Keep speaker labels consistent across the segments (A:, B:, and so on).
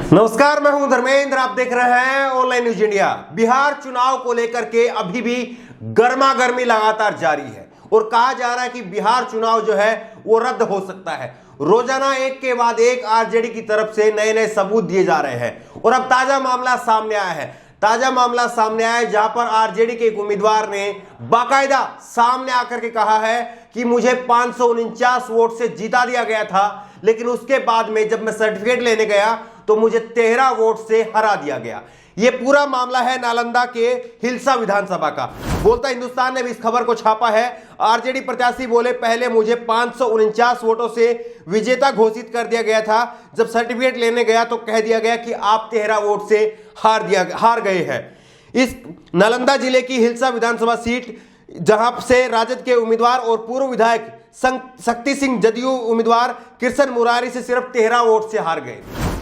A: नमस्कार, मैं हूं धर्मेंद्र। आप देख रहे हैं ऑनलाइन न्यूज इंडिया। बिहार चुनाव को लेकर के अभी भी गर्मा गर्मी लगातार जारी है और कहा जा रहा है कि बिहार चुनाव जो है वो रद्द हो सकता है। रोजाना एक के बाद एक आरजेडी की तरफ से नए नए सबूत दिए जा रहे हैं और अब ताजा मामला सामने आया है जहां पर आरजेडी के एक उम्मीदवार ने बाकायदा सामने आकर के कहा है कि मुझे 549 वोट से जीता दिया गया था, लेकिन उसके बाद में जब मैं सर्टिफिकेट लेने गया तो मुझे 13 वोट से हरा दिया गया। यह पूरा मामला है नालंदा के हिलसा विधानसभा का। बोलता हिंदुस्तान ने भी इस खबर को छापा है। आरजेडी प्रत्याशी बोले, पहले मुझे 549 वोटों से विजेता घोषित कर दिया गया था, जब सर्टिफिकेट लेने गया तो कह दिया गया कि आप 13 वोट से हार गए हैं। इस नालंदा जिले की हिलसा विधानसभा सीट जहां से राजद के उम्मीदवार और पूर्व विधायक शक्ति सिंह जदयू उम्मीदवार कृष्ण मुरारी से सिर्फ 13 वोट से हार गए।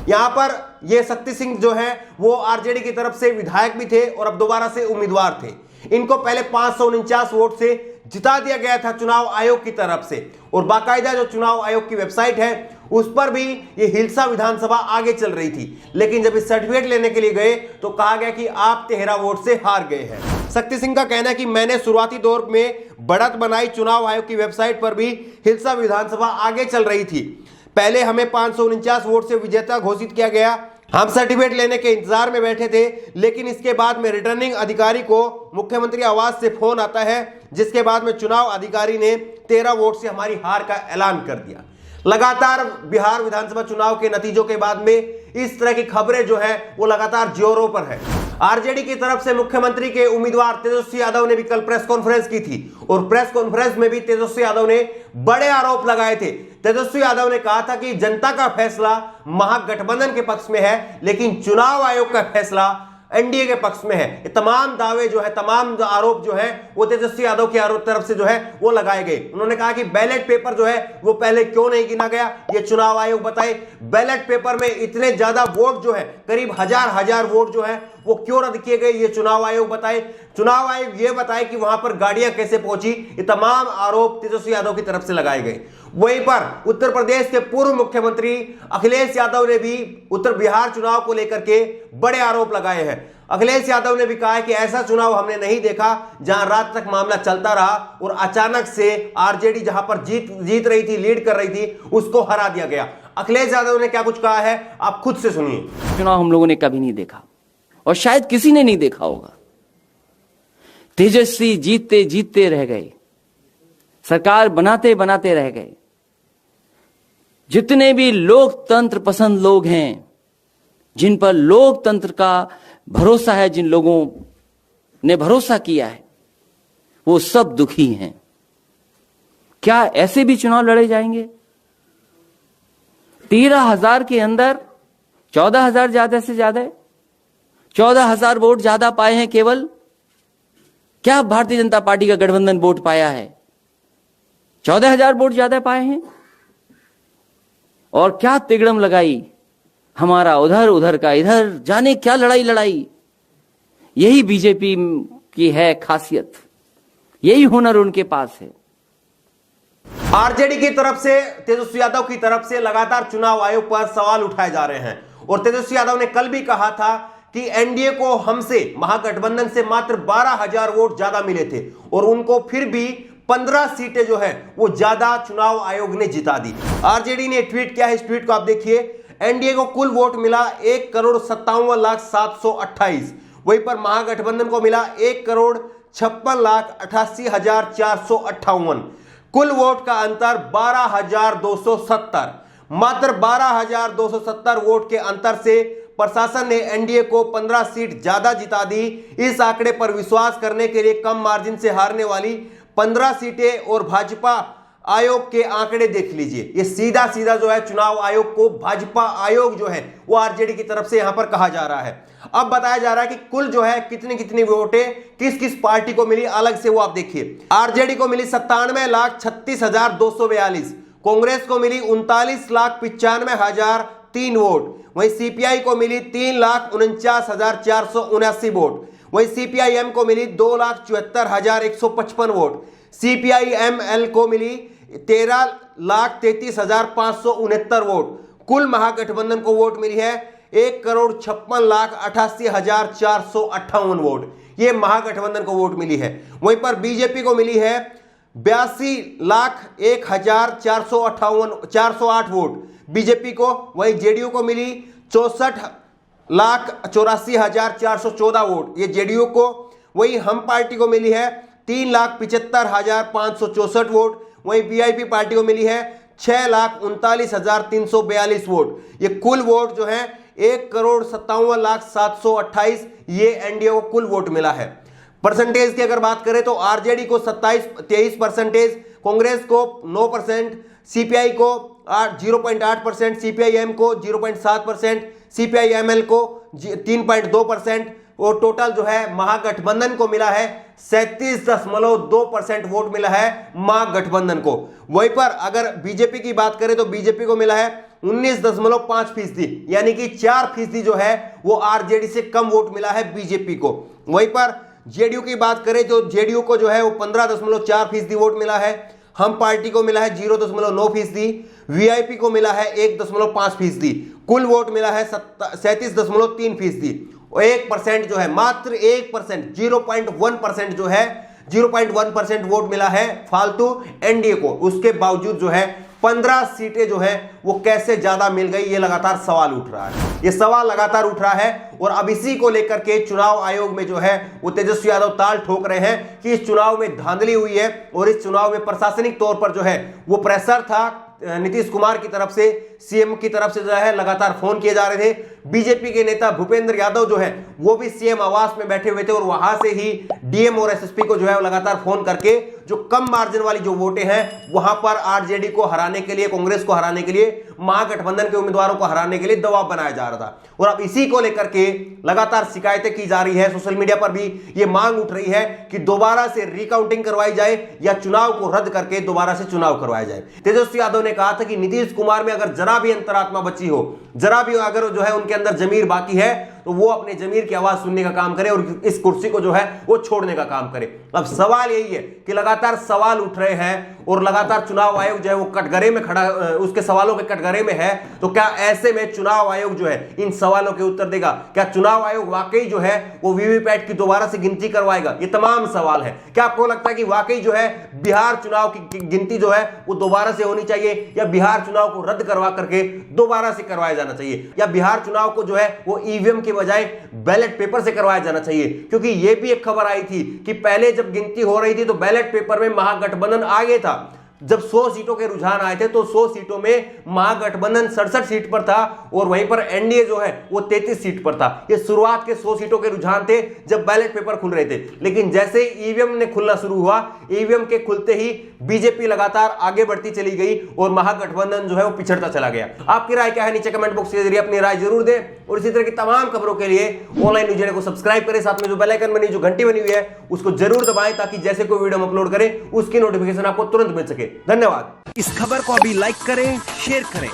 A: यहां पर ये शक्ति सिंह जो है वो आरजेडी की तरफ से विधायक भी थे और अब दोबारा से उम्मीदवार थे। इनको पहले 549 वोट से जिता दिया गया था चुनाव आयोग की तरफ से, और बाकायदा जो चुनाव आयोग की वेबसाइट है उस पर भी ये हिलसा विधानसभा आगे चल रही थी। लेकिन जब इस सर्टिफिकेट लेने के लिए गए तो कहा गया कि आप 13 वोट से हार गए हैं। शक्ति सिंह का कहना है कि मैंने शुरुआती दौर में बढ़त बनाई, चुनाव आयोग की वेबसाइट पर भी हिलसा विधानसभा आगे चल रही थी। पहले हमें 549 वोट से विजेता घोषित किया गया, हम सर्टिफिकेट लेने के इंतजार में बैठे थे, लेकिन इसके बाद में रिटर्निंग अधिकारी को मुख्यमंत्री आवास से फोन आता है, जिसके बाद में चुनाव अधिकारी ने 13 वोट से हमारी हार का ऐलान कर दिया। लगातार बिहार विधानसभा चुनाव के नतीजों के बाद में इस तरह की खबरें जो है वो लगातार जोरों पर है। आरजेडी की तरफ से मुख्यमंत्री के उम्मीदवार तेजस्वी यादव ने भी कल प्रेस कॉन्फ्रेंस की थी और प्रेस कॉन्फ्रेंस में भी तेजस्वी यादव ने बड़े आरोप लगाए थे। तेजस्वी यादव ने कहा था कि जनता का फैसला महागठबंधन के पक्ष में है, लेकिन चुनाव आयोग का फैसला एनडीए के पक्ष में है। ये तमाम दावे जो है, तमाम आरोप जो है वो तेजस्वी यादव की तरफ से जो है वो लगाए गए। उन्होंने कहा कि बैलेट पेपर जो है वो पहले क्यों नहीं गिना गया, ये चुनाव आयोग बताए। बैलेट पेपर में इतने ज्यादा वोट जो है, करीब हजार वोट जो है वो क्यों रद्द किए गए, ये चुनाव आयोग बताए। चुनाव आयोग ये बताए कि वहां पर गाड़ियां कैसे पहुंची। ये तमाम आरोप तेजस्वी यादव की तरफ से लगाए गए। वहीं पर उत्तर प्रदेश के पूर्व मुख्यमंत्री अखिलेश यादव ने भी उत्तर बिहार चुनाव को लेकर के बड़े आरोप लगाए हैं। अखिलेश यादव ने भी कहा है कि ऐसा चुनाव हमने नहीं देखा जहां रात तक मामला चलता रहा और अचानक से आरजेडी जहां पर जीत रही थी, लीड कर रही थी, उसको हरा दिया गया। अखिलेश यादव ने क्या कुछ कहा है आप खुद से सुनिए।
B: चुनाव हम लोगों ने कभी नहीं देखा और शायद किसी ने नहीं देखा होगा। तेजस्वी जीतते जीतते रह गए, सरकार बनाते बनाते रह गए। जितने भी लोकतंत्र पसंद लोग हैं, जिन पर लोकतंत्र का भरोसा है, जिन लोगों ने भरोसा किया है, वो सब दुखी हैं। क्या ऐसे भी चुनाव लड़े जाएंगे? 13,000 के अंदर 14,000 ज्यादा से ज्यादा, 14,000 वोट ज्यादा पाए हैं केवल। क्या भारतीय जनता पार्टी का गठबंधन वोट पाया है? 14,000 वोट ज्यादा पाए हैं। और क्या तिगड़म लगाई, हमारा उधर उधर का इधर, जाने क्या लड़ाई। यही बीजेपी की है खासियत, यही हुनर उनके पास है।
A: आरजेडी की तरफ से, तेजस्वी यादव की तरफ से लगातार चुनाव आयोग पर सवाल उठाए जा रहे हैं और तेजस्वी यादव ने कल भी कहा था कि एनडीए को हमसे, महागठबंधन से मात्र 12,000 वोट ज्यादा मिले थे और उनको फिर भी 15 सीटें जो है वो ज्यादा चुनाव आयोग ने जिता दी। आरजेडी ने ट्वीट किया है, इस ट्वीट को आप देखिए। एनडीए को कुल वोट मिला 1,57,728। वहीं पर महागठबंधन को मिला 1,56,88,458। कुल वोट का अंतर 12,270। मात्र 12,270 वोट के अंतर से प्रशासन ने एनडीए को 15 सीट ज्यादा जिता दी। इस आंकड़े पर विश्वास करने के लिए कम मार्जिन से हारने वाली 15 सीटें और भाजपा आयोग के आंकड़े देख लीजिए। ये सीधा जो है चुनाव आयोग को भाजपा आयोग जो है वो आरजेडी की तरफ से यहां पर कहा जा रहा है। अब बताया जा रहा है कि कुल जो है कितनी वोटें किस किस पार्टी को मिली, अलग से वो आप देखिए। आरजेडी को मिली 97,36,242, कांग्रेस को मिली 39,95,003 वोट, वहीं सीपीआई को मिली 3,49,479 वोट, वहीं सीपीआईएम को मिली 2,74,155 वोट, सीपीआईएमएल को मिली 13,33,569 वोट। कुल महागठबंधन को वोट मिली है 1,56,88,458 वोट, ये महागठबंधन को वोट मिली है। वहीं पर बीजेपी को मिली है 82,01,408 वोट बीजेपी को। वहीं जेडीयू को मिली 64,84,414 वोट, ये जेडीयू को। वहीं हम पार्टी को मिली है 3,75,564 वोट। वहीं वीआईपी पार्टी को मिली है 6,39,342 वोट। ये कुल वोट जो है 1,57,07,728, ये एनडीए को कुल वोट मिला है। परसेंटेज की अगर बात करें तो आरजेडी को 23%, कांग्रेस को 9%, सीपीआई को 0.8%, सीपीआईएम को 0.7%, सीपीआईएमएल को 3.2%, और टोटल जो है महागठबंधन को मिला है 37.2% वोट मिला है महागठबंधन को। वहीं पर अगर बीजेपी की बात करें तो बीजेपी को मिला है 19.5%, यानी कि 4% जो है वो आरजेडी से कम वोट मिला है बीजेपी को। वहीं पर जेडीयू की बात करें तो जेडीयू को जो है वो 15.4% वोट मिला है। हम पार्टी को मिला है 0.9%, वीआईपी को मिला है 1.5%, कुल वोट मिला है 37.3%। 1% जो है, मात्र 1%, 0.1% जो है, 0.1% वोट मिला है फालतू एनडीए को। उसके बावजूद जो है 15 सीटें जो है वो कैसे ज्यादा मिल गई, ये लगातार सवाल उठ रहा है। ये सवाल लगातार उठ रहा है और अब इसी को लेकर के चुनाव आयोग में जो है वो तेजस्वी यादव ताल ठोक रहे हैं कि इस चुनाव में धांधली हुई है और इस चुनाव में प्रशासनिक तौर पर जो है वो प्रेशर था नीतीश कुमार की तरफ से, सीएम की तरफ से जो है लगातार फोन किए जा रहे थे। बीजेपी के नेता भूपेंद्र यादव जो है वो भी सीएम आवास में बैठे हुए थे और वहां से ही डीएम और एसएसपी को जो है लगातार फोन करके जो कम मार्जिन वाली जो वोटें हैं वहां पर आरजेडी को हराने के लिए, कांग्रेस को हराने के लिए, महागठबंधन के उम्मीदवारों को हराने के लिए दबाव बनाया जा रहा था। और अब इसी को लेकर के लगातार शिकायतें की जा रही है। सोशल मीडिया पर भी ये मांग उठ रही है कि दोबारा से रिकाउंटिंग करवाई जाए या चुनाव को रद्द करके दोबारा से चुनाव करवाया जाए। तेजस्वी यादव ने कहा था कि नीतीश कुमार में अगर जरा भी अंतरात्मा बची हो, जरा भी अगर जो है उनके अंदर जमीर बाकी है तो वो अपने जमीर की आवाज सुनने का काम करे और इस कुर्सी को जो है वो छोड़ने का काम करे। अब सवाल यही है कि लगातार सवाल उठ रहे हैं और लगातार चुनाव आयोग जो है वो कटघरे में खड़ा, उसके सवालों के कटघरे में है। तो क्या ऐसे में चुनाव आयोग जो है इन सवालों के उत्तर देगा? क्या चुनाव आयोग वाकई जो है वो वीवीपैट की दोबारा से गिनती करवाएगा? ये तमाम सवाल है। क्या आपको लगता है कि वाकई जो है बिहार चुनाव की गिनती जो है वो दोबारा से होनी चाहिए या बिहार चुनाव को रद्द करवा करके दोबारा से करवाया जाना चाहिए, या बिहार चुनाव को जो है वो ईवीएम के बजाय बैलेट पेपर से करवाया जाना चाहिए? क्योंकि ये भी एक खबर आई थी कि पहले जब गिनती हो रही थी तो बैलेट पेपर में महागठबंधन आगे था। जब 100 सीटों के रुझान आए थे तो 100 सीटों में महागठबंधन 67 सीट पर था और वहीं पर एनडीए जो है वो 33 सीट पर था। ये शुरुआत के 100 सीटों के रुझान थे जब बैलेट पेपर खुल रहे थे। लेकिन जैसे ईवीएम ने खुलना शुरू हुआ, ईवीएम के खुलते ही बीजेपी लगातार आगे बढ़ती चली गई और महागठबंधन जो है वो पिछड़ता चला गया। आपकी राय क्या है? नीचे कमेंट बॉक्स के जरिए अपनी राय जरूर दें और इसी तरह की तमाम खबरों के लिए ऑनलाइन न्यूज़ चैनल को सब्सक्राइब करें। साथ में जो बेल आइकन बनी, जो घंटी बनी हुई है उसको जरूर दबाएं ताकि जैसे कोई वीडियो हम अपलोड करें उसकी नोटिफिकेशन आपको तुरंत मिल सके। धन्यवाद।
C: इस खबर को अभी लाइक करें, शेयर करें,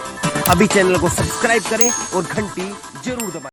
C: अभी चैनल को सब्सक्राइब करें और घंटी जरूर दबाएं।